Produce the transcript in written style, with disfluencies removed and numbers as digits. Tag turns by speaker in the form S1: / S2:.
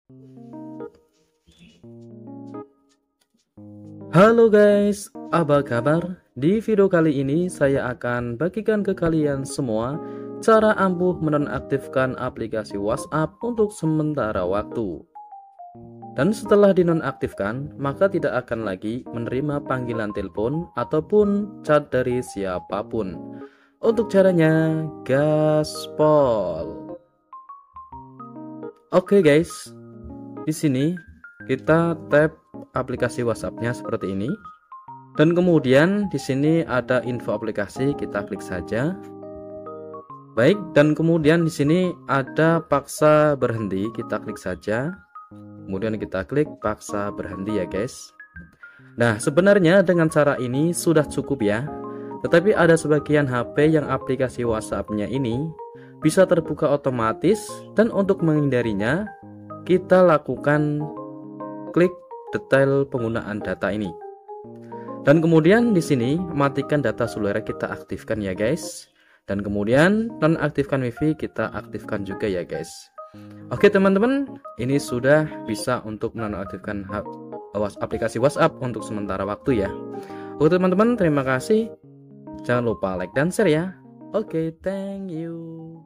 S1: Halo guys, apa kabar? Di video kali ini saya akan bagikan ke kalian semua cara ampuh menonaktifkan aplikasi WhatsApp untuk sementara waktu. Dan setelah dinonaktifkan, maka tidak akan lagi menerima panggilan telepon ataupun chat dari siapapun. Untuk caranya, gaspol. Oke guys, di sini kita tap aplikasi WhatsApp-nya seperti ini. Dan kemudian di sini ada info aplikasi, kita klik saja. Baik, dan kemudian di sini ada paksa berhenti, kita klik saja. Kemudian kita klik paksa berhenti ya guys. Nah, sebenarnya dengan cara ini sudah cukup ya. Tetapi ada sebagian HP yang aplikasi WhatsApp-nya ini bisa terbuka otomatis, dan untuk menghindarinya kita lakukan klik detail penggunaan data ini. Dan kemudian di sini matikan data seluler kita aktifkan ya guys. Dan kemudian nonaktifkan WiFi kita aktifkan juga ya guys. Oke teman-teman, ini sudah bisa untuk menonaktifkan aplikasi WhatsApp untuk sementara waktu ya. Oke teman-teman, terima kasih. Jangan lupa like dan share ya. Oke, thank you.